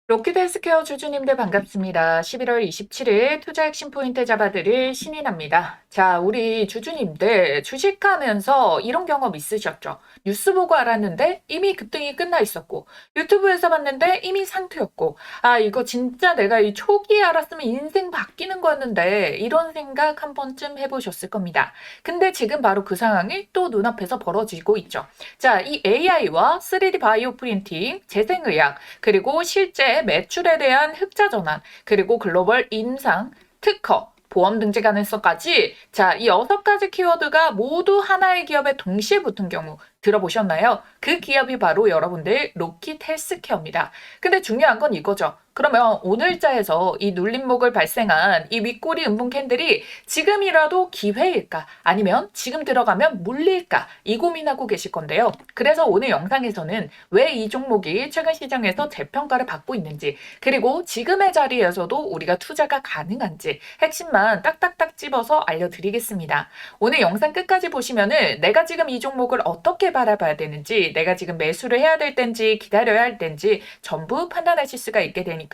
로키드 헬스케어 주주님들 반갑습니다. 11월 27일 투자 핵심 포인트 잡아드릴 신인합니다. 자, 우리 주주님들 주식하면서 이런 경험 있으셨죠? 뉴스 보고 알았는데 이미 급등이 끝나 있었고, 유튜브에서 봤는데 이미 상투였고, 아, 이거 진짜 내가 이 초기에 알았으면 인생 바뀌는 거였는데, 이런 생각 한 번쯤 해보셨을 겁니다. 근데 지금 바로 그 상황이 또 눈앞에서 벌어지고 있죠. 자, 이 AI와 3D 바이오 프린팅, 재생의학, 그리고 실제 매출에 대한 흑자 전환, 그리고 글로벌 인상, 특허, 보험 등재 가능성까지 자, 이 6가지 키워드가 모두 하나의 기업에 동시에 붙은 경우 들어보셨나요? 그 기업이 바로 여러분들 로킷 헬스케어입니다. 근데 중요한 건 이거죠. 그러면 오늘자에서 이 눌림목을 발생한 이 윗꼬리 음봉 캔들이 지금이라도 기회일까? 아니면 지금 들어가면 물릴까? 이 고민하고 계실 건데요. 그래서 오늘 영상에서는 왜 이 종목이 최근 시장에서 재평가를 받고 있는지, 그리고 지금의 자리에서도 우리가 투자가 가능한지 핵심만 딱딱딱 집어서 알려드리겠습니다. 오늘 영상 끝까지 보시면은 내가 지금 이 종목을 어떻게 바라봐야 되는지, 내가 지금 매수를 해야 될 땐지 기다려야 할 땐지 전부 판단하실 수가 있게 되니까요.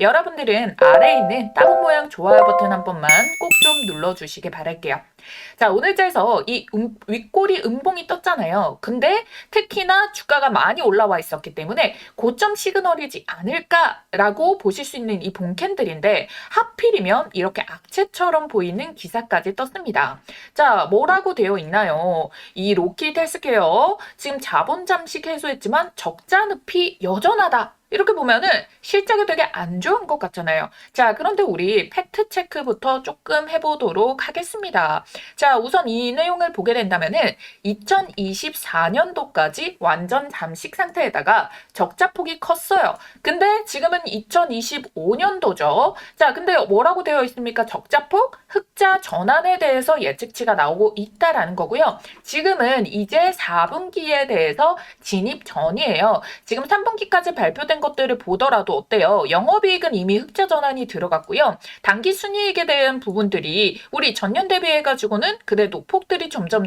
여러분들은 아래에 있는 따봉 모양 좋아요 버튼 한 번만 꼭 좀 눌러주시길 바랄게요. 자, 오늘자에서 이 윗꼬리 음봉이 떴잖아요. 근데 특히나 주가가 많이 올라와 있었기 때문에 고점 시그널이지 않을까라고 보실 수 있는 이 봉캔들인데, 하필이면 이렇게 악재처럼 보이는 기사까지 떴습니다. 자, 뭐라고 되어 있나요? 이 로킷 헬스케어 지금 자본 잠식 해소했지만 적자 늪이 여전하다. 이렇게 보면은 실적이 되게 안 좋은 것 같잖아요. 자, 그런데 우리 팩트 체크부터 조금 해보도록 하겠습니다. 자, 우선 이 내용을 보게 된다면은 2024년도까지 완전 잠식 상태에다가 적자폭이 컸어요. 근데 지금은 2025년도죠. 자, 근데 뭐라고 되어 있습니까? 적자폭, 흑자 전환에 대해서 예측치가 나오고 있다라는 거고요. 지금은 이제 4분기에 대해서 진입 전이에요. 지금 3분기까지 발표된 것들을 보더라도 어때요? 영업이익은 이미 흑자 전환이 들어갔고요. 단기 순이익에 대한 부분들이 우리 전년 대비해가지고는 그래도 폭들이 점점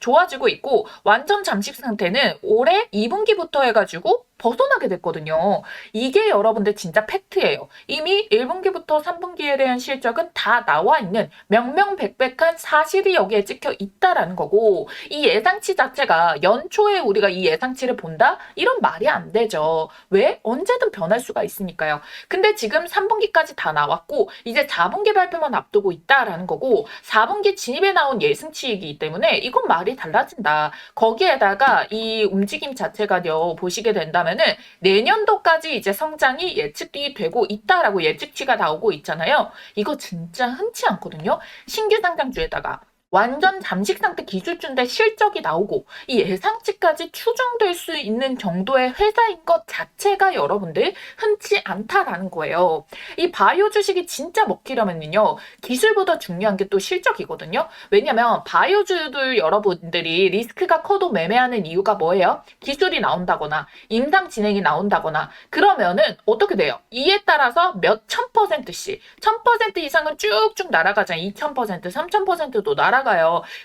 좋아지고 있고, 완전 잠식 상태는 올해 2분기부터 해가지고 벗어나게 됐거든요. 이게 여러분들 진짜 팩트예요. 이미 1분기부터 3분기에 대한 실적은 다 나와 있는 명명백백한 사실이 여기에 찍혀 있다라는 거고, 이 예상치 자체가 연초에 우리가 이 예상치를 본다? 이런 말이 안 되죠. 왜? 언제든 변할 수가 있으니까요. 근데 지금 3분기까지 다 나왔고 이제 4분기 발표만 앞두고 있다라는 거고, 4분기 진입에 나온 예상치이기 때문에 이건 말이 달라진다. 거기에다가 이 움직임 자체가요, 보시게 된다면은 내년도까지 이제 성장이 예측이 되고 있다라고 예측치가 나오고 있잖아요. 이거 진짜 흔치 않거든요. 신규 상장주에다가 완전 잠식 상태 기술주인데 실적이 나오고 이 예상치까지 추정될 수 있는 정도의 회사인 것 자체가 여러분들 흔치 않다라는 거예요. 이 바이오 주식이 진짜 먹히려면요, 기술보다 중요한 게 또 실적이거든요. 왜냐면 바이오주들 여러분들이 리스크가 커도 매매하는 이유가 뭐예요? 기술이 나온다거나 임상 진행이 나온다거나 그러면은 어떻게 돼요? 이에 따라서 몇천 퍼센트씩 1000% 이상은 쭉쭉 날아가잖아요. 2000%, 3000%도 날아가요.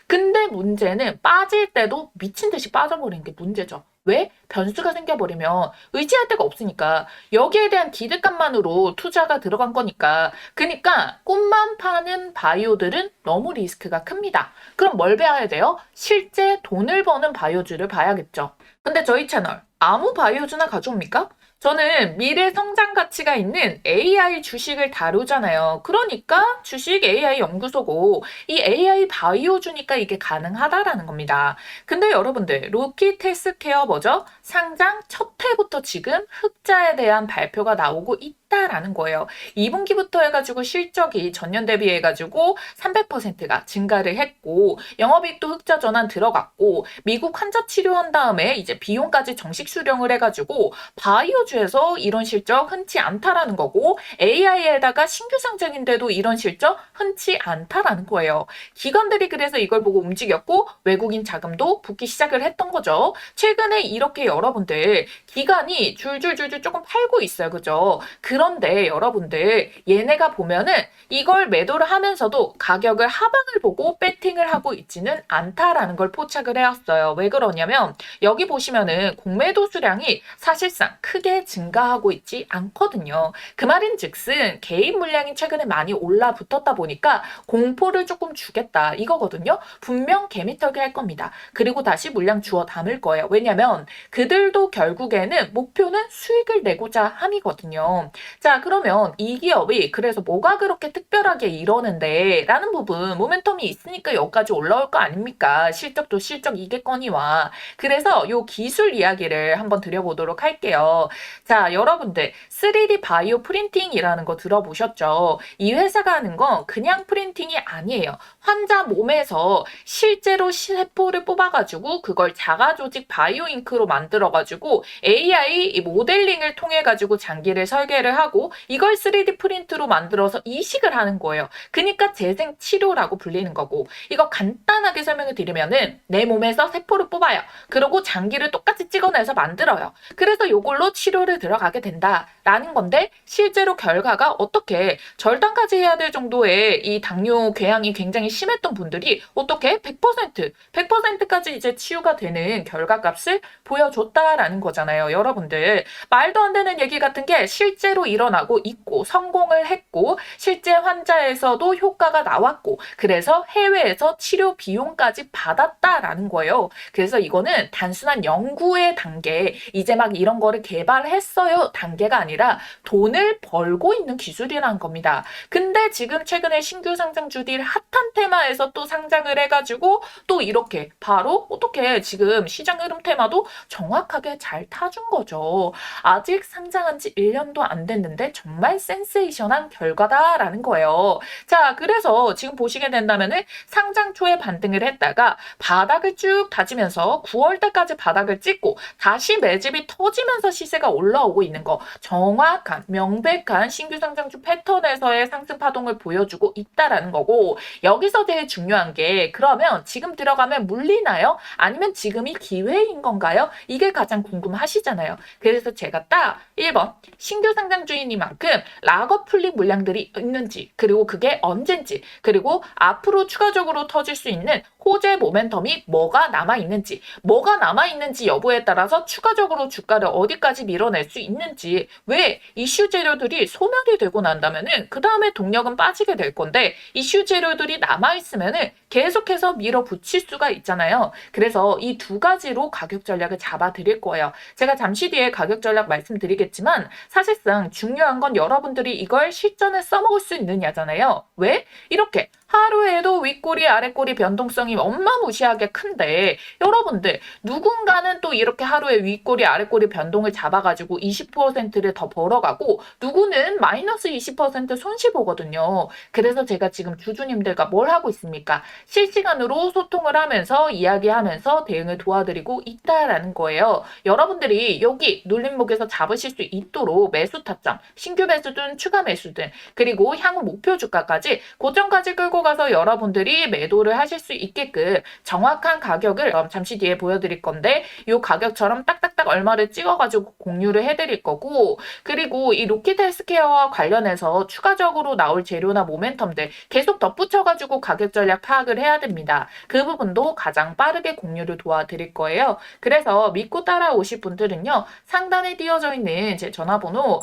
근데 문제는 빠질 때도 미친 듯이 빠져버리는 게 문제죠. 왜? 변수가 생겨버리면 의지할 데가 없으니까. 여기에 대한 기대감만으로 투자가 들어간 거니까. 그러니까 꿈만 파는 바이오들은 너무 리스크가 큽니다. 그럼 뭘 봐야 돼요? 실제 돈을 버는 바이오주를 봐야겠죠. 근데 저희 채널 아무 바이오주나 가져옵니까? 저는 미래 성장 가치가 있는 AI 주식을 다루잖아요. 그러니까 주식 AI 연구소고 이 AI 바이오주니까 이게 가능하다라는 겁니다. 근데 여러분들 로킷 헬스케어 뭐죠? 상장 첫 해부터 지금 흑자에 대한 발표가 나오고 있다라는 거예요. 2분기부터 해가지고 실적이 전년 대비해가지고 300%가 증가를 했고, 영업이익도 흑자 전환 들어갔고, 미국 환자 치료한 다음에 이제 비용까지 정식 수령을 해가지고 바이오주에서 이런 실적 흔치 않다라는 거고, AI에다가 신규 상장인데도 이런 실적 흔치 않다라는 거예요. 기관들이 그래서 이걸 보고 움직였고 외국인 자금도 붙기 시작을 했던 거죠. 최근에 이렇게 여러분들 기관이 줄줄줄줄 조금 팔고 있어요. 그죠? 그 그런데 여러분들 얘네가 보면은 이걸 매도를 하면서도 가격을 하방을 보고 배팅을 하고 있지는 않다라는 걸 포착을 해왔어요. 왜 그러냐면 여기 보시면은 공매도 수량이 사실상 크게 증가하고 있지 않거든요. 그 말인즉슨 개인 물량이 최근에 많이 올라붙었다 보니까 공포를 조금 주겠다 이거거든요. 분명 개미털기 할 겁니다. 그리고 다시 물량 주워 담을 거예요. 왜냐면 그들도 결국에는 목표는 수익을 내고자 함이거든요. 자, 그러면 이 기업이 그래서 뭐가 그렇게 특별하게 이러는데 라는 부분 모멘텀이 있으니까 여기까지 올라올 거 아닙니까? 실적도 실적이겠거니와. 그래서 요 기술 이야기를 한번 드려보도록 할게요. 자, 여러분들 3D 바이오 프린팅이라는 거 들어보셨죠? 이 회사가 하는 건 그냥 프린팅이 아니에요. 환자 몸에서 실제로 세포를 뽑아가지고 그걸 자가조직 바이오 잉크로 만들어가지고 AI 모델링을 통해가지고 장기를 설계를 하고 이걸 3D 프린트로 만들어서 이식을 하는 거예요. 그러니까 재생 치료라고 불리는 거고 이거 간단하게 설명을 드리면은 내 몸에서 세포를 뽑아요. 그리고 장기를 똑같이 찍어내서 만들어요. 그래서 이걸로 치료를 들어가게 된다라는 건데 실제로 결과가 어떻게 절단까지 해야 될 정도의 이 당뇨 궤양이 굉장히 심했던 분들이 어떻게 100%까지 이제 치유가 되는 결과값을 보여줬다라는 거잖아요. 여러분들 말도 안 되는 얘기 같은 게 실제로 일어나고 있고 성공을 했고 실제 환자에서도 효과가 나왔고 그래서 해외에서 치료 비용까지 받았다라는 거예요. 그래서 이거는 단순한 연구의 단계 이제 막 이런 거를 개발했어요 단계가 아니라 돈을 벌고 있는 기술이라는 겁니다. 근데 지금 최근에 신규 상장주들 핫한 테마에서 또 상장을 해가지고 또 이렇게 바로 어떻게 지금 시장 흐름 테마도 정확하게 잘 타준 거죠. 아직 상장한 지 1년도 안 됐는데 정말 센세이션한 결과다라는 거예요. 자, 그래서 지금 보시게 된다면은 상장 초에 반등을 했다가 바닥을 쭉 다지면서 9월 달까지 바닥을 찍고 다시 매집이 터지면서 시세가 올라오고 있는 거 정확한 명백한 신규 상장주 패턴에서의 상승 파동을 보여주고 있다라는 거고 여기서 제일 중요한 게 그러면 지금 들어가면 물리나요? 아니면 지금이 기회인 건가요? 이게 가장 궁금하시잖아요. 그래서 제가 딱 1번 신규 상장주이니만큼 락업 풀린 물량들이 있는지 그리고 그게 언젠지 그리고 앞으로 추가적으로 터질 수 있는 호재 모멘텀이 뭐가 남아있는지 여부에 따라서 추가적으로 주가를 어디까지 밀어낼 수 있는지 왜 이슈 재료들이 소멸이 되고 난다면은 그 다음에 동력은 빠지게 될 건데 이슈 재료들이 남아있으면은 계속해서 밀어붙일 수가 있잖아요. 그래서 이 두 가지로 가격 전략을 잡아 드릴 거예요. 제가 잠시 뒤에 가격 전략 말씀드리겠지만 사실상 중요한 건 여러분들이 이걸 실전에 써먹을 수 있느냐잖아요. 왜? 이렇게 하루에도 윗꼬리 아랫꼬리 변동성이 어마무시하게 큰데 여러분들 누군가는 또 이렇게 하루에 윗꼬리 아랫꼬리 변동을 잡아가지고 20%를 더 벌어가고 누구는 마이너스 20% 손실 보거든요. 그래서 제가 지금 주주님들과 뭘 하고 있습니까? 실시간으로 소통을 하면서 이야기하면서 대응을 도와드리고 있다라는 거예요. 여러분들이 여기 눌림목에서 잡으실 수 있도록 매수 타점, 신규 매수든 추가 매수든 그리고 향후 목표 주가까지 고점까지 끌고 가서 여러분들이 매도를 하실 수 있게끔 정확한 가격을 잠시 뒤에 보여드릴 건데 이 가격처럼 딱딱딱 얼마를 찍어가지고 공유를 해드릴 거고 그리고 이 로키드 헬스케어와 관련해서 추가적으로 나올 재료나 모멘텀들 계속 덧붙여가지고 가격 전략 파악을 해야 됩니다. 그 부분도 가장 빠르게 공유를 도와드릴 거예요. 그래서 믿고 따라오실 분들은요. 상단에 띄어져 있는 제 전화번호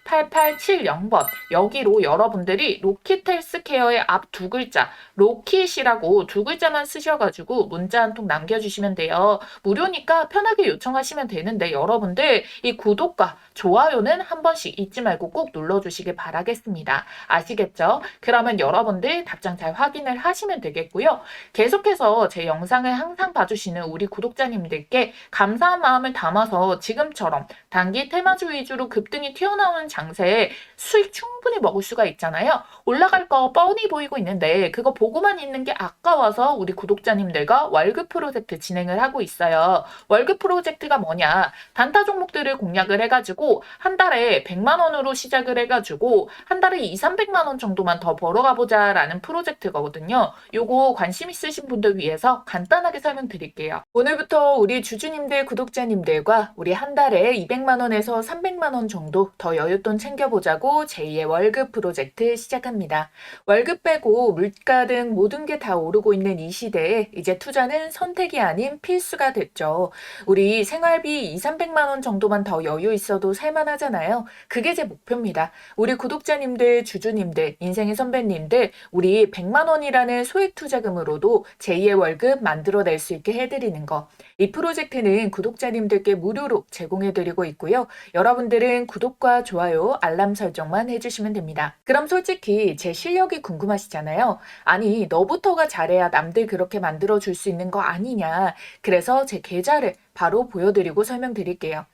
010-7556-8870번 여기로 여러분들이 로킷 헬스케어의 앞 두 글자 로킷이라고 두 글자만 쓰셔가지고 문자 한 통 남겨주시면 돼요. 무료니까 편하게 요청하시면 되는데 여러분들 이 구독과 좋아요는 한 번씩 잊지 말고 꼭 눌러주시길 바라겠습니다. 아시겠죠? 그러면 여러분들 답장 잘 확인을 하시면 되겠고요. 계속해서 제 영상을 항상 봐주시는 우리 구독자님들께 감사한 마음을 담아서 지금처럼 단기 테마주 위주로 급등이 튀어나오는 장세에 수익 충분히 먹을 수가 있잖아요. 올라갈 거 뻔히 보이고 있는데 그거 보고만 있는 게 아까워서 우리 구독자님들과 월급 프로젝트 진행을 하고 있어요. 있어요. 월급 프로젝트가 뭐냐? 단타 종목들을 공략을 해가지고 한 달에 100만 원으로 시작을 해가지고 한 달에 2, 300만 원 정도만 더 벌어가 보자라는 프로젝트거든요. 요거 관심 있으신 분들 위해서 간단하게 설명드릴게요. 오늘부터 우리 주주님들, 구독자님들과 우리 한 달에 200만 원에서 300만 원 정도 더 여윳돈 챙겨보자고 제2의 월급 프로젝트 시작합니다. 월급 빼고 물가 등 모든 게 다 오르고 있는 이 시대에 이제 투자는 선택이 아닌 필수가 됐죠. 우리 생활비 2, 300만 원 정도만 더 여유 있어도 살만하잖아요. 그게 제 목표입니다. 우리 구독자님들, 주주님들, 인생의 선배님들, 우리 100만 원이라는 소액 투자금으로도 제2의 월급 만들어낼 수 있게 해드리는 거. 이 프로젝트는 구독자님들께 무료로 제공해드리고 있고요. 여러분들은 구독과 좋아요, 알람 설정만 해주시면 됩니다. 그럼 솔직히 제 실력이 궁금하시잖아요. 아니, 너부터가 잘해야 남들 그렇게 만들어줄 수 있는 거 아니냐. 그래서 제 계좌를 바로 보여드리고 설명드릴게요.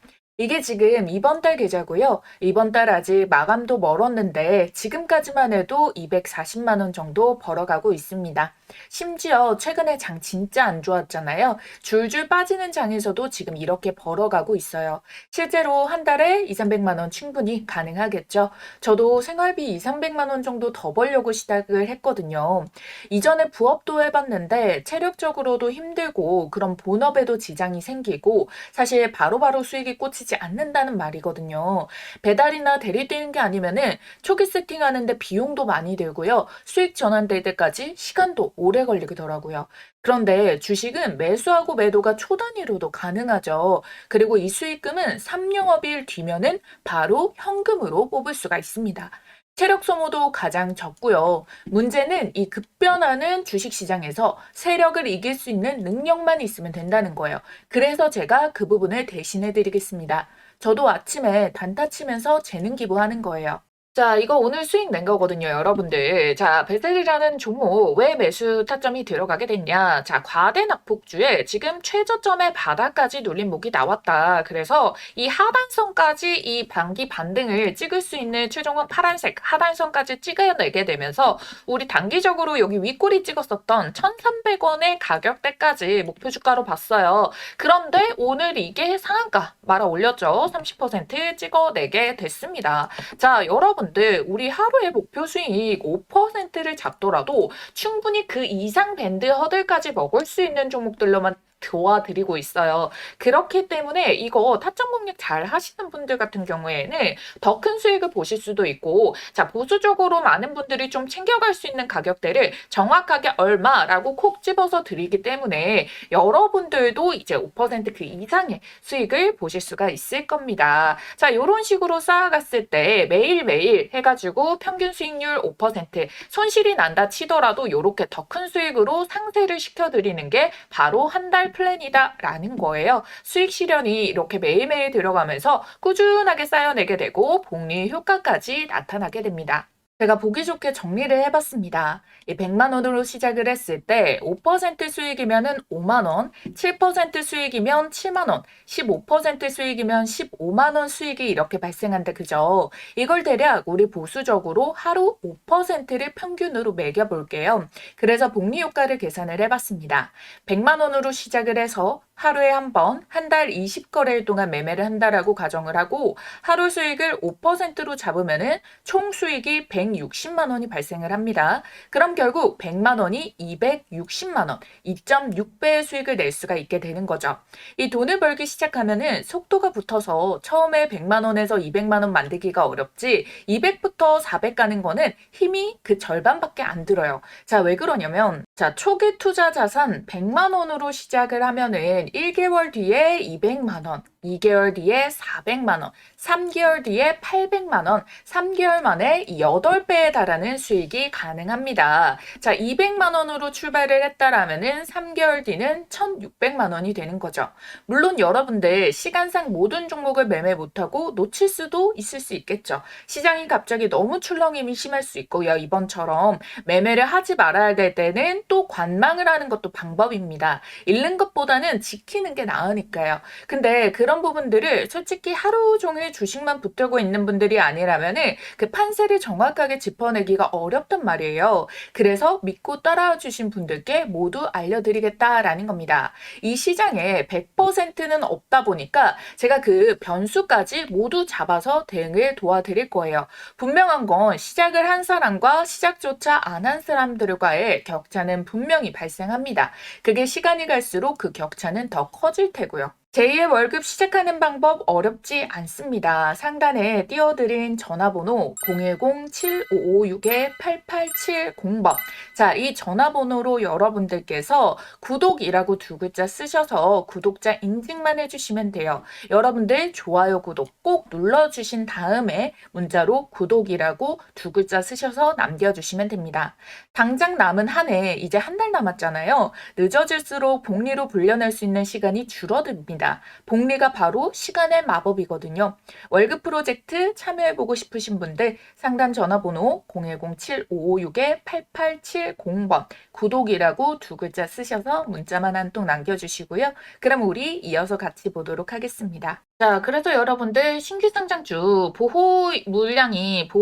이게 지금 이번 달 계좌고요. 이번 달 아직 마감도 멀었는데 지금까지만 해도 240만 원 정도 벌어가고 있습니다. 심지어 최근에 장 진짜 안 좋았잖아요. 줄줄 빠지는 장에서도 지금 이렇게 벌어가고 있어요. 실제로 한 달에 2, 300만 원 충분히 가능하겠죠. 저도 생활비 2, 300만 원 정도 더 벌려고 시작을 했거든요. 이전에 부업도 해봤는데 체력적으로도 힘들고 그런 본업에도 지장이 생기고 사실 바로바로 수익이 꽂히지 않는다는 말이거든요. 배달이나 대리 뛰는 게 아니면은 초기 세팅하는데 비용도 많이 들고요. 수익 전환될 때까지 시간도 오래 걸리더라고요. 그런데 주식은 매수하고 매도가 초 단위로도 가능하죠. 그리고 이 수익금은 3영업일 뒤면은 바로 현금으로 뽑을 수가 있습니다. 체력 소모도 가장 적고요. 문제는 이 급변하는 주식시장에서 세력을 이길 수 있는 능력만 있으면 된다는 거예요. 그래서 제가 그 부분을 대신해 드리겠습니다. 저도 아침에 단타 치면서 재능 기부하는 거예요. 자, 이거 오늘 수익 낸 거거든요, 여러분들. 자, 베젤이라는 종목 왜 매수 타점이 들어가게 됐냐? 자, 과대 낙폭주에 지금 최저점의 바닥까지 눌린 목이 나왔다. 그래서 이 하단선까지 이 반기 반등을 찍을 수 있는 최종은 파란색 하단선까지 찍어내게 되면서 우리 단기적으로 여기 윗꼬리 찍었었던 1,300원의 가격대까지 목표 주가로 봤어요. 그런데 오늘 이게 상한가 말아 올렸죠. 30% 찍어내게 됐습니다. 자, 여러분 우리 하루에 목표 수익 5%를 잡더라도 충분히 그 이상 밴드 허들까지 먹을 수 있는 종목들로만 도와드리고 있어요. 그렇기 때문에 이거 타점 공략 잘 하시는 분들 같은 경우에는 더 큰 수익을 보실 수도 있고, 자, 보수적으로 많은 분들이 좀 챙겨갈 수 있는 가격대를 정확하게 얼마라고 콕 집어서 드리기 때문에 여러분들도 이제 5%그 이상의 수익을 보실 수가 있을 겁니다. 자, 이런 식으로 쌓아갔을 때 매일매일 해가지고 평균 수익률 5% 손실이 난다 치더라도 이렇게 더 큰 수익으로 상세를 시켜드리는 게 바로 한 달 플랜이다라는 거예요. 수익 실현이 이렇게 매일매일 들어가면서 꾸준하게 쌓여내게 되고 복리 효과까지 나타나게 됩니다. 제가 보기 좋게 정리를 해봤습니다. 이 100만 원으로 시작을 했을 때 5% 수익이면은 5만 원, 7% 수익이면 7만 원, 15% 수익이면 15만 원 수익이 이렇게 발생한다, 그죠? 이걸 대략 우리 보수적으로 하루 5%를 평균으로 매겨볼게요. 그래서 복리 효과를 계산을 해봤습니다. 100만 원으로 시작을 해서 하루에 한 번, 한 달 20거래일 동안 매매를 한다라고 가정을 하고 하루 수익을 5%로 잡으면은 총 수익이 160만 원이 발생을 합니다. 그럼 결국 100만 원이 260만 원, 2.6배의 수익을 낼 수가 있게 되는 거죠. 이 돈을 벌기 시작하면은 속도가 붙어서 처음에 100만 원에서 200만 원 만들기가 어렵지 200부터 400 가는 거는 힘이 그 절반밖에 안 들어요. 자, 왜 그러냐면 자, 초기 투자 자산 100만 원으로 시작을 하면은 1개월 뒤에 200만 원, 2개월 뒤에 400만 원, 3개월 뒤에 800만 원, 3개월 만에 8배에 달하는 수익이 가능합니다. 자, 200만 원으로 출발을 했다라면은 3개월 뒤는 1,600만 원이 되는 거죠. 물론 여러분들 시간상 모든 종목을 매매 못하고 놓칠 수도 있을 수 있겠죠. 시장이 갑자기 너무 출렁임이 심할 수 있고요. 이번처럼 매매를 하지 말아야 될 때는 또 관망을 하는 것도 방법입니다. 잃는 것보다는 지금 지키는 게 나으니까요. 근데 그런 부분들을 솔직히 하루 종일 주식만 붙들고 있는 분들이 아니라면은 그 판세를 정확하게 짚어내기가 어렵단 말이에요. 그래서 믿고 따라와 주신 분들께 모두 알려드리겠다라는 겁니다. 이 시장에 100%는 없다 보니까 제가 그 변수까지 모두 잡아서 대응을 도와드릴 거예요. 분명한 건 시작을 한 사람과 시작조차 안 한 사람들과의 격차는 분명히 발생합니다. 그게 시간이 갈수록 그 격차는 더 커질 테고요. 제2의 월급 시작하는 방법 어렵지 않습니다. 상단에 띄워드린 전화번호 010-7556-8870번. 자, 이 전화번호로 여러분들께서 구독이라고 두 글자 쓰셔서 구독자 인증만 해주시면 돼요. 여러분들 좋아요, 구독 꼭 눌러주신 다음에 문자로 구독이라고 두 글자 쓰셔서 남겨주시면 됩니다. 당장 남은 한 해, 이제 한 달 남았잖아요. 늦어질수록 복리로 불려낼 수 있는 시간이 줄어듭니다. 복리가 바로 시간의 마법이거든요. 월급 프로젝트 참여해보고 싶으신 분들 상단 전화번호 010-7556-8870번 구독이라고 두 글자 쓰셔서 문자만 한 통 남겨주시고요. 그럼 우리 이어서 같이 보도록 하겠습니다. 자, 그래서 여러분들 신규 상장주 보호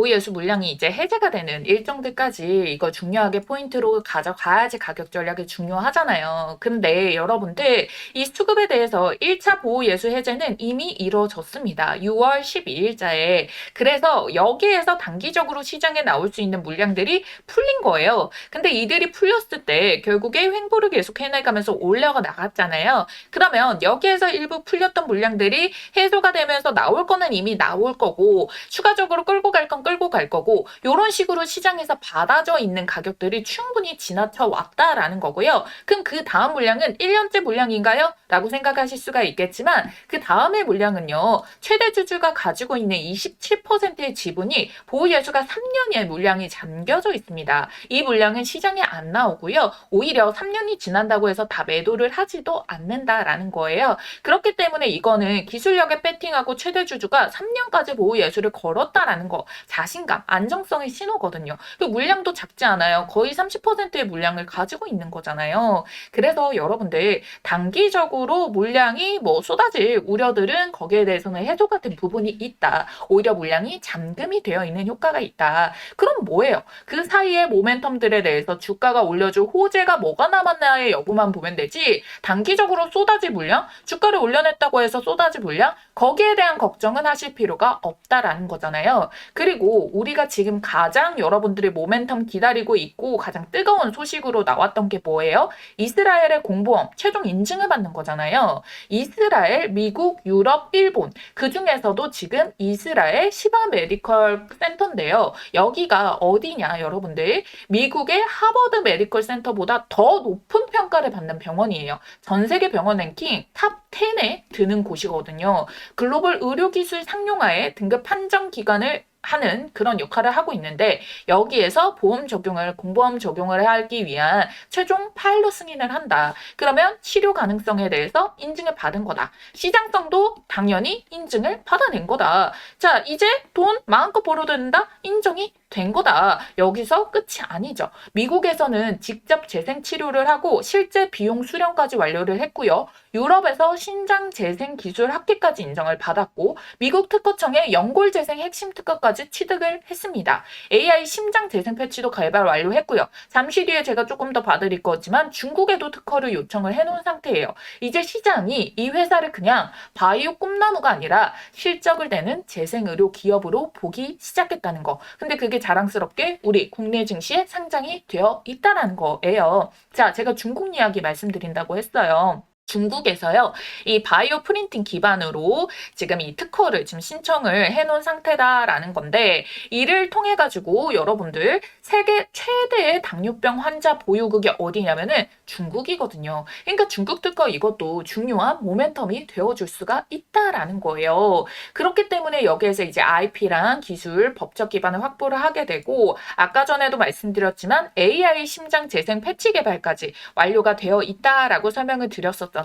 예수 물량이 이제 해제가 되는 일정들까지 이거 중요하게 포인트로 가져가야지 가격 전략이 중요하잖아요. 근데 여러분들 이 수급에 대해서 1차 보호 예수 해제는 이미 이루어졌습니다. 6월 12일자에. 그래서 여기에서 단기적으로 시장에 나올 수 있는 물량들이 풀린 거예요. 근데 이들이 풀렸을 때 결국에 횡보를 계속 해나가면서 올려가 나갔잖아요. 그러면 여기에서 일부 풀렸던 물량들이 해소가 되면서 나올 거는 이미 나올 거고 추가적으로 끌고 갈 건 끌고 갈 거고 이런 식으로 시장에서 받아져 있는 가격들이 충분히 지나쳐 왔다라는 거고요. 그럼 그 다음 물량은 1년째 물량인가요? 라고 생각하실 수가 있겠지만 그 다음의 물량은요. 최대 주주가 가지고 있는 27%의 지분이 보유예수가 3년의 물량이 잠겨져 있습니다. 이 물량은 시장에 안 나오고요. 오히려 3년이 지난다고 해서 다 매도를 하지도 않는다라는 거예요. 그렇기 때문에 이거는 기술력에 배팅하고 최대 주주가 3년까지 보호 예수를 걸었다라는 거 자신감, 안정성의 신호거든요. 그 물량도 작지 않아요. 거의 30%의 물량을 가지고 있는 거잖아요. 그래서 여러분들 단기적으로 물량이 쏟아질 우려들은 거기에 대해서는 해소가 된 부분이 있다. 오히려 물량이 잠금이 되어 있는 효과가 있다. 그럼 뭐예요? 그 사이의 모멘텀들에 대해서 주가가 올려줄 호재가 뭐가 남았나의 여부만 보면 되지 단기적으로 쏟아질 물량, 주가를 올려냈다고 해서 쏟아질 물량 거기에 대한 걱정은 하실 필요가 없다라는 거잖아요. 그리고 우리가 지금 가장 여러분들의 모멘텀 기다리고 있고 가장 뜨거운 소식으로 나왔던 게 뭐예요? 이스라엘의 공보험 최종 인증을 받는 거잖아요. 이스라엘, 미국, 유럽, 일본 그 중에서도 지금 이스라엘 시바 메디컬 센터인데요. 여기가 어디냐 여러분들 미국의 하버드 메디컬 센터보다 더 높은 평가를 받는 병원이에요. 전 세계 병원 랭킹 탑 10에 드는 곳이거든요. 글로벌 의료기술 상용화의 등급 판정 기관을 하는 그런 역할을 하고 있는데 여기에서 공보험 적용을 하기 위한 최종 파일럿 승인을 한다. 그러면 치료 가능성에 대해서 인증을 받은 거다. 시장성도 당연히 인증을 받아낸 거다. 자, 이제 돈 마음껏 벌어도 된다? 인정이 된 거다. 여기서 끝이 아니죠. 미국에서는 직접 재생 치료를 하고 실제 비용 수령까지 완료를 했고요. 유럽에서 신장 재생 기술 학회까지 인정을 받았고 미국 특허청의 연골 재생 핵심 특허까지 취득을 했습니다. AI 심장 재생 패치도 개발 완료했고요. 잠시 뒤에 제가 조금 더 봐드릴 거지만 중국에도 특허를 요청을 해놓은 상태예요. 이제 시장이 이 회사를 그냥 바이오 꿈나무가 아니라 실적을 내는 재생의료 기업으로 보기 시작했다는 거. 근데 그게 자랑스럽게 우리 국내 증시에 상장이 되어 있다는 거예요. 자, 제가 중국 이야기 말씀드린다고 했어요. 중국에서요, 이 바이오 프린팅 기반으로 지금 이 특허를 지금 신청을 해놓은 상태다라는 건데, 이를 통해가지고 여러분들 세계 최대의 당뇨병 환자 보유국이 어디냐면은 중국이거든요. 그러니까 중국 특허 이것도 중요한 모멘텀이 되어줄 수가 있다라는 거예요. 그렇기 때문에 여기에서 이제 IP랑 기술, 법적 기반을 확보를 하게 되고, 아까 전에도 말씀드렸지만 AI 심장 재생 패치 개발까지 완료가 되어 있다라고 설명을 드렸었잖아요.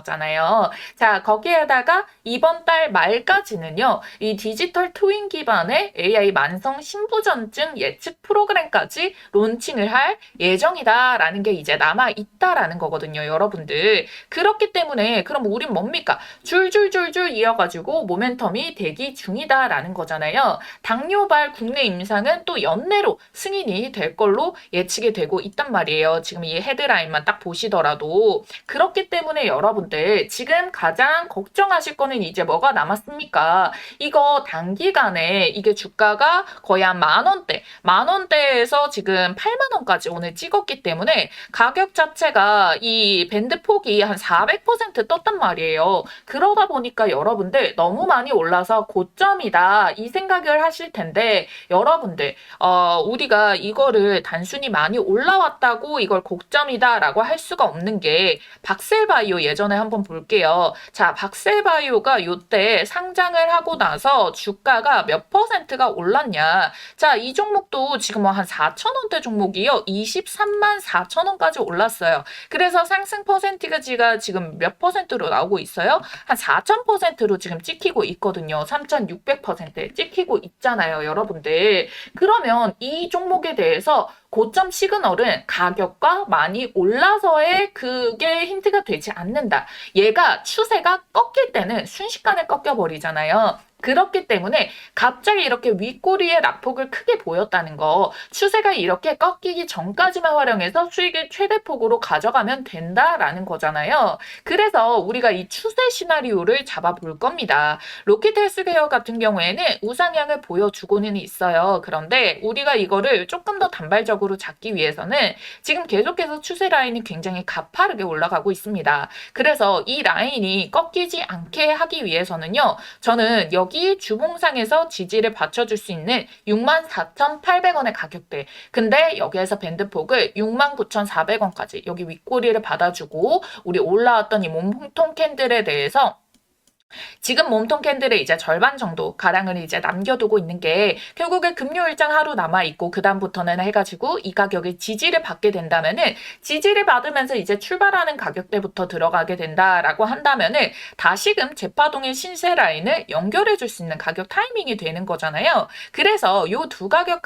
자, 거기에다가 이번 달 말까지는요, 이 디지털 트윈 기반의 AI 만성 신부전증 예측 프로그램까지 론칭을 할 예정이다라는 게 이제 남아 있다라는 있다라는 거거든요, 여러분들. 그렇기 때문에 그럼 우린 뭡니까? 줄줄줄줄 이어가지고 모멘텀이 대기 중이다라는 거잖아요. 당뇨발 국내 임상은 또 연내로 승인이 될 걸로 예측이 되고 있단 말이에요. 지금 이 헤드라인만 딱 보시더라도. 그렇기 때문에 여러분들 지금 가장 걱정하실 거는 이제 뭐가 남았습니까? 이거 단기간에 이게 주가가 거의 한 10,000원대, 10,000원대에서 지금 80,000원까지 오늘 찍었기 때문에 가격 자체가 이 밴드 폭이 한 400% 떴단 말이에요. 그러다 보니까 여러분들 너무 많이 올라서 고점이다 이 생각을 하실 텐데 여러분들 우리가 이거를 단순히 많이 올라왔다고 이걸 고점이다라고 할 수가 없는 게 박셀바이오 예전에 한번 볼게요. 자, 박셀바이오가 요때 상장을 하고 나서 주가가 몇 %가 올랐냐. 자, 이 종목도 지금 한 4,000원대 종목이요. 23만 4천원까지 올랐어요. 그래서 상승 퍼센티지가 지금 몇 %로 나오고 있어요? 한 4,000%로 지금 찍히고 있거든요. 3,600% 찍히고 있잖아요, 여러분들. 그러면 이 종목에 대해서 고점 시그널은 가격과 많이 올라서의 그게 힌트가 되지 않는다. 얘가 추세가 꺾일 때는 순식간에 꺾여버리잖아요. 그렇기 때문에 갑자기 이렇게 윗꼬리에 낙폭을 크게 보였다는 거, 추세가 이렇게 꺾이기 전까지만 활용해서 수익을 최대폭으로 가져가면 된다라는 거잖아요. 그래서 우리가 이 추세 시나리오를 잡아볼 겁니다. 로켓 헬스케어 같은 경우에는 우상향을 보여주고는 있어요. 그런데 우리가 이거를 조금 더 단발적으로 잡기 위해서는 지금 계속해서 추세 라인이 굉장히 가파르게 올라가고 있습니다. 그래서 이 라인이 꺾이지 않게 하기 위해서는요, 저는 여기 주봉상에서 지지를 받쳐줄 수 있는 64,800원의 가격대. 근데 여기에서 밴드폭을 69,400원까지 여기 윗꼬리를 받아주고 우리 올라왔던 이 몸통 캔들에 대해서 지금 몸통 캔들의 이제 절반 정도 가량을 이제 남겨두고 있는 게 결국에 금요일장 하루 남아있고 그다음부터는 해가지고 이 가격의 지지를 받게 된다면은 지지를 받으면서 이제 출발하는 가격대부터 들어가게 된다라고 한다면은 다시금 재파동의 신세 라인을 연결해 줄 수 있는 가격 타이밍이 되는 거잖아요. 그래서 요 두 가격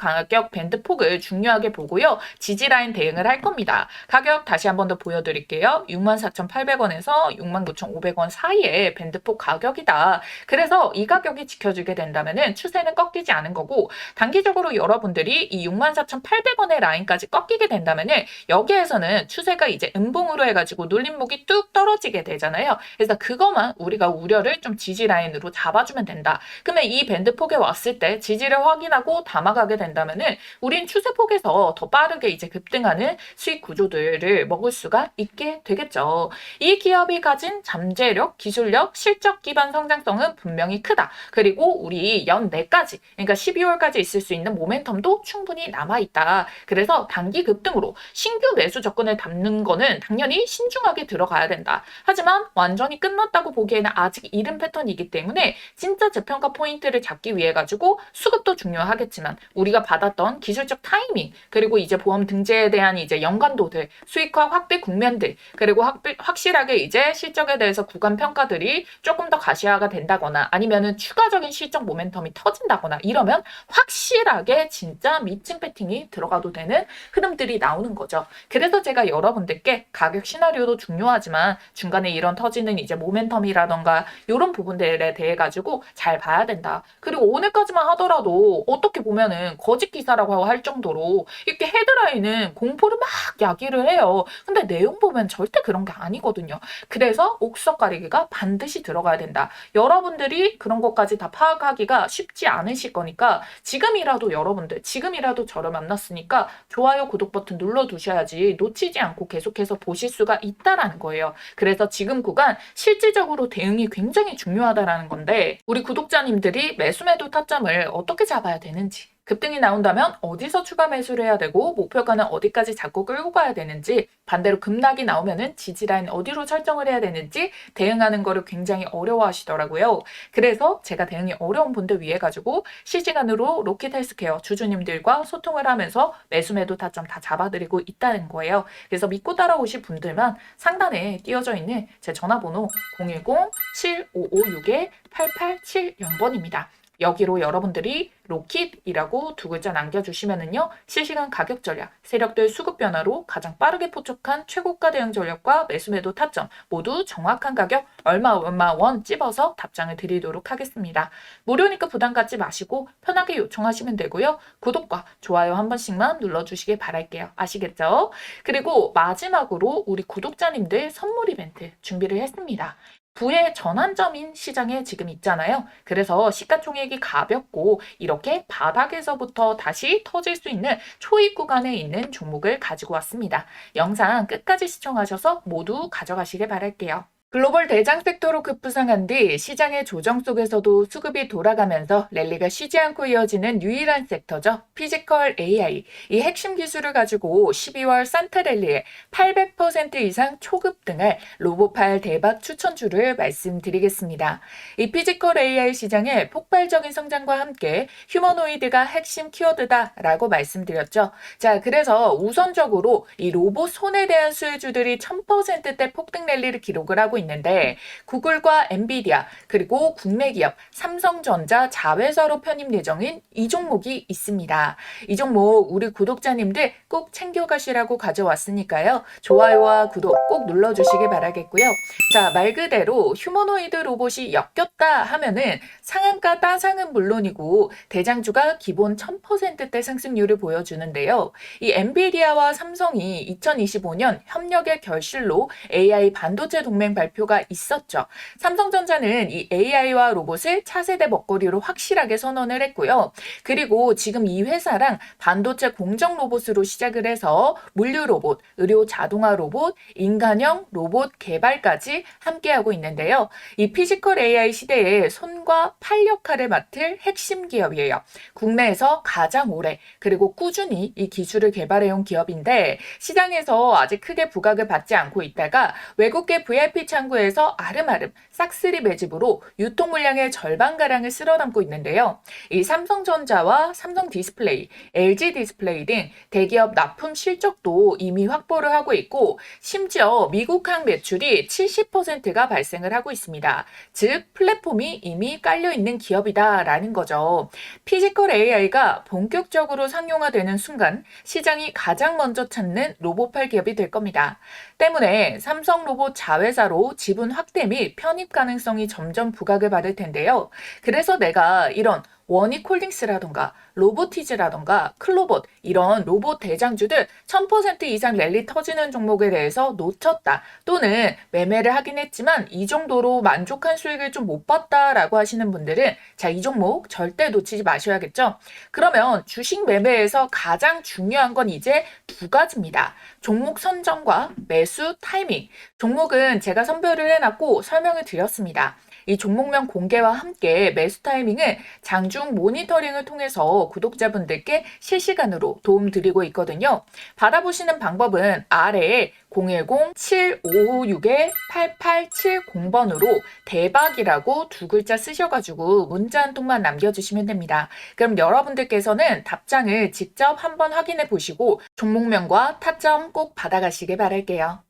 밴드 폭을 중요하게 보고요. 지지 라인 대응을 할 겁니다. 가격 다시 한번 더 보여드릴게요. 64,800원에서 69,500원 사이에 밴드 폭 가격이다. 그래서 이 가격이 지켜지게 된다면은 추세는 꺾이지 않은 거고 단기적으로 여러분들이 이 64,800원의 라인까지 꺾이게 된다면은 여기에서는 추세가 이제 음봉으로 해가지고 눌림목이 뚝 떨어지게 되잖아요. 그래서 그것만 우리가 우려를 좀 지지 라인으로 잡아주면 된다. 그러면 이 밴드 폭에 왔을 때 지지를 확인하고 담아가게 된다면은 우린 추세 폭에서 더 빠르게 이제 급등하는 수익 구조들을 먹을 수가 있게 되겠죠. 이 기업이 가진 잠재력, 기술력, 실적 기반 성장성은 분명히 크다. 그리고 우리 연내까지, 그러니까 12월까지 있을 수 있는 모멘텀도 충분히 남아있다. 그래서 단기 급등으로 신규 매수 접근을 담는 거는 당연히 신중하게 들어가야 된다. 하지만 완전히 끝났다고 보기에는 아직 이른 패턴이기 때문에 진짜 재평가 포인트를 잡기 위해 가지고 수급도 중요하겠지만 우리가 받았던 기술적 타이밍, 그리고 이제 보험 등재에 대한 이제 연관도들, 수익화 확대 국면들, 그리고 확실하게 이제 실적에 대해서 구간 평가들이 조금 더 가시화가 된다거나 아니면은 추가적인 실적 모멘텀이 터진다거나 이러면 확실하게 진짜 미친 배팅이 들어가도 되는 흐름들이 나오는 거죠. 그래서 제가 여러분들께 가격 시나리오도 중요하지만 중간에 이런 터지는 이제 모멘텀이라던가 이런 부분들에 대해 가지고 잘 봐야 된다. 그리고 오늘까지만 하더라도 어떻게 보면은 거짓 기사라고 할 정도로 이렇게 헤드라인은 공포를 막 야기를 해요. 근데 내용 보면 절대 그런 게 아니거든요. 그래서 옥석 가리기가 반드시 들어가야 된다. 여러분들이 그런 것까지 다 파악하기가 쉽지 않으실 거니까 지금이라도 여러분들, 지금이라도 저를 만났으니까 좋아요, 구독 버튼 눌러두셔야지 놓치지 않고 계속해서 보실 수가 있다라는 거예요. 그래서 지금 구간 실질적으로 대응이 굉장히 중요하다라는 건데 우리 구독자님들이 매수매도 타점을 어떻게 잡아야 되는지, 급등이 나온다면 어디서 추가 매수를 해야 되고 목표가는 어디까지 잡고 끌고 가야 되는지, 반대로 급락이 나오면은 지지라인 어디로 설정을 해야 되는지 대응하는 거를 굉장히 어려워하시더라고요. 그래서 제가 대응이 어려운 분들 위해 가지고 실시간으로 로켓 헬스케어 주주님들과 소통을 하면서 매수매도 타점 다 잡아드리고 있다는 거예요. 그래서 믿고 따라오실 분들만 상단에 띄어져 있는 제 전화번호 010-7556-8870번입니다. 여기로 여러분들이 로킷이라고 두 글자 남겨주시면은요, 실시간 가격 전략, 세력들 수급 변화로 가장 빠르게 포착한 최고가 대응 전략과 매수 매도 타점 모두 정확한 가격 얼마 원 찝어서 답장을 드리도록 하겠습니다. 무료니까 부담 갖지 마시고 편하게 요청하시면 되고요. 구독과 좋아요 한 번씩만 눌러주시길 바랄게요. 아시겠죠? 그리고 마지막으로 우리 구독자님들 선물 이벤트 준비를 했습니다. 부의 전환점인 시장에 지금 있잖아요. 그래서 시가총액이 가볍고 이렇게 바닥에서부터 다시 터질 수 있는 초입 구간에 있는 종목을 가지고 왔습니다. 영상 끝까지 시청하셔서 모두 가져가시길 바랄게요. 글로벌 대장 섹터로 급부상한 뒤 시장의 조정 속에서도 수급이 돌아가면서 랠리가 쉬지 않고 이어지는 유일한 섹터죠. 피지컬 AI. 이 핵심 기술을 가지고 12월 산타 랠리에 800% 이상 초급등할 로보팔 대박 추천주를 말씀드리겠습니다. 이 피지컬 AI 시장의 폭발적인 성장과 함께 휴머노이드가 핵심 키워드다라고 말씀드렸죠. 자, 그래서 우선적으로 이 로봇 손에 대한 수혜주들이 1000%대 폭등 랠리를 기록을 하고 있는데 구글과 엔비디아 그리고 국내 기업 삼성전자 자회사로 편입 예정인 이 종목이 있습니다. 이 종목 우리 구독자님들 꼭 챙겨가시라고 가져왔으니까요. 좋아요와 구독 꼭 눌러주시길 바라겠고요. 자, 말 그대로 휴머노이드 로봇이 엮였다 하면은 상한가 따상은 물론이고 대장주가 기본 1000%대 상승률을 보여주는데요. 이 엔비디아와 삼성이 2025년 협력의 결실로 AI 반도체 동맹 발표가 있었죠. 삼성전자는 이 AI와 로봇을 차세대 먹거리로 확실하게 선언을 했고요. 그리고 지금 이 회사랑 반도체 공정 로봇으로 시작을 해서 물류 로봇, 의료 자동화 로봇, 인간형 로봇 개발까지 함께하고 있는데요. 이 피지컬 AI 시대에 손과 팔 역할을 맡을 핵심 기업이에요. 국내에서 가장 오래 그리고 꾸준히 이 기술을 개발해온 기업인데 시장에서 아직 크게 부각을 받지 않고 있다가 외국계 VIP 창구에서 아름아름 싹쓸이 매집으로 유통 물량의 절반가량을 쓸어담고 있는데요. 이 삼성전자와 삼성디스플레이, LG디스플레이 등 대기업 납품 실적도 이미 확보를 하고 있고 심지어 미국항 매출이 70%가 발생을 하고 있습니다. 즉 플랫폼이 이미 깔려있는 기업이다라는 거죠. 피지컬 AI가 본격적으로 상용화되는 순간 시장이 가장 먼저 찾는 로봇팔 기업이 될 겁니다. 때문에 삼성 로봇 자회사로 지분 확대 및 편입 가능성이 점점 부각을 받을 텐데요. 그래서 내가 이런 원익홀딩스라던가 로보티즈라던가 클로봇 이런 로봇 대장주들 1000% 이상 랠리 터지는 종목에 대해서 놓쳤다 또는 매매를 하긴 했지만 이 정도로 만족한 수익을 좀 못 봤다라고 하시는 분들은 자, 이 종목 절대 놓치지 마셔야겠죠. 그러면 주식 매매에서 가장 중요한 건 이제 두 가지입니다. 종목 선정과 매수 타이밍. 종목은 제가 선별을 해놨고 설명을 드렸습니다. 이 종목명 공개와 함께 매수 타이밍은 장중 모니터링을 통해서 구독자분들께 실시간으로 도움드리고 있거든요. 받아보시는 방법은 아래에 010-7556-8870번으로 대박이라고 두 글자 쓰셔가지고 문자 한 통만 남겨주시면 됩니다. 그럼 여러분들께서는 답장을 직접 한번 확인해 보시고 종목명과 타점 꼭 받아가시길 바랄게요.